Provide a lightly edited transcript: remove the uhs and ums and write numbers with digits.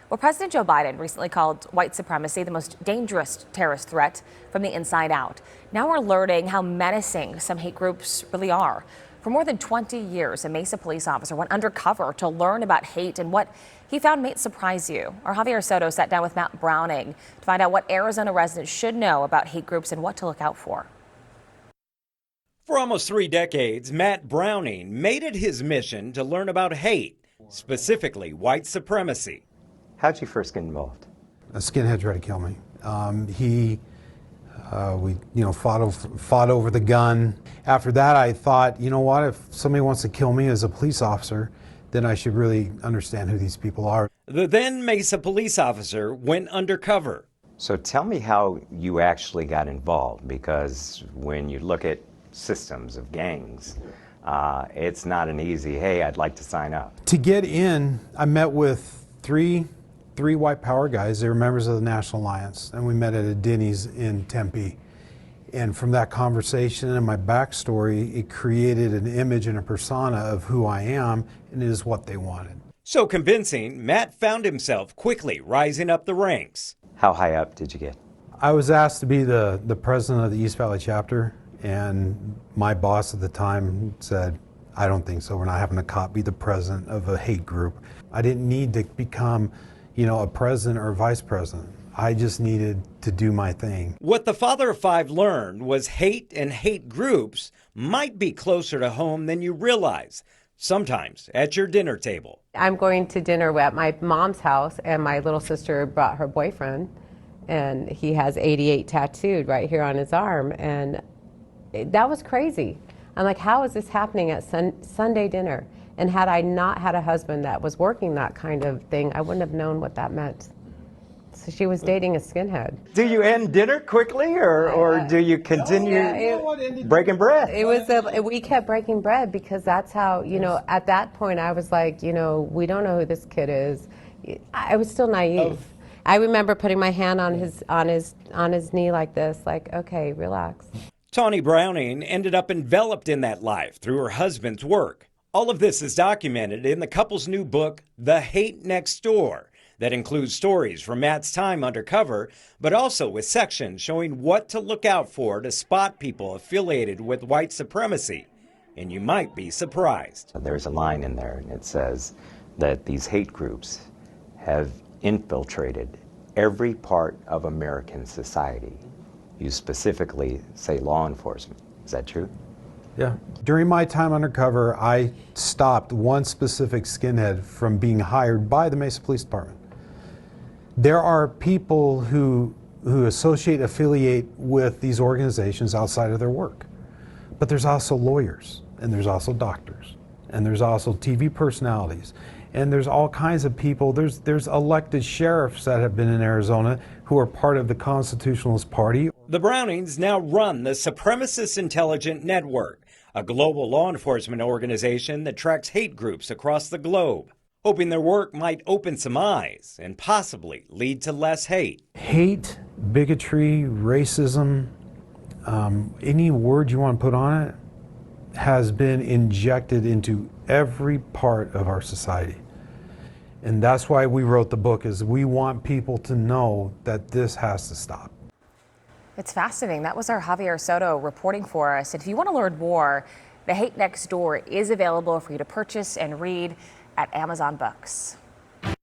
Well, President Joe Biden recently called white supremacy the most dangerous terrorist threat from the inside out. Now we're learning how menacing some hate groups really are. For more than 20 years, a Mesa police officer went undercover to learn about hate, and what he found may surprise you. Our Javier Soto sat down with Matt Browning to find out what Arizona residents should know about hate groups and what to look out for. For almost 3 decades, Matt Browning made it his mission to learn about hate, specifically white supremacy. How'd you first get involved? A skinhead tried to kill me. We fought over the gun. After that, I thought, you know what, if somebody wants to kill me as a police officer, then I should really understand who these people are. The then Mesa police officer went undercover. So tell me how you actually got involved, because when you look at systems of gangs, it's not an easy, hey, I'd like to sign up. To get in, I met with three white power guys. They were members of the National Alliance, and we met at a Denny's in Tempe. And from that conversation and my backstory, it created an image and a persona of who I am, and it is what they wanted. So convincing, Matt found himself quickly rising up the ranks. How high up did you get? I was asked to be the president of the East Valley chapter, and my boss at the time said, I don't think so. We're not having a cop be the president of a hate group. I didn't need to become a president or a vice president. I just needed to do my thing. What the father of 5 learned was hate and hate groups might be closer to home than you realize, sometimes at your dinner table. I'm going to dinner at my mom's house, and my little sister brought her boyfriend, and he has 88 tattooed right here on his arm, and that was crazy. I'm like, how is this happening at Sunday dinner? And had I not had a husband that was working that kind of thing, I wouldn't have known what that meant. So she was dating a skinhead. Do you end dinner quickly, or do you continue breaking bread? We kept breaking bread, because that's how, at that point I was like, we don't know who this kid is. I was still naive. I remember putting my hand on his knee like this, like, okay, relax. Tawny Browning ended up enveloped in that life through her husband's work. All of this is documented in the couple's new book, The Hate Next Door, that includes stories from Matt's time undercover, but also with sections showing what to look out for to spot people affiliated with white supremacy. And you might be surprised. There's a line in there, and it says that these hate groups have infiltrated every part of American society. You specifically say law enforcement. Is that true? Yeah. During my time undercover, I stopped one specific skinhead from being hired by the Mesa Police Department. There are people who affiliate with these organizations outside of their work. But there's also lawyers, and there's also doctors, and there's also TV personalities, and there's all kinds of people. There's elected sheriffs that have been in Arizona who are part of the Constitutionalist Party. The Brownings now run the Supremacist Intelligence Network, a global law enforcement organization that tracks hate groups across the globe, hoping their work might open some eyes and possibly lead to less hate. Hate, bigotry, racism, any word you want to put on it, has been injected into every part of our society. And that's why we wrote the book, is we want people to know that this has to stop. It's fascinating. That was our Javier Soto reporting for us. And if you want to learn more, The Hate Next Door is available for you to purchase and read at Amazon Books.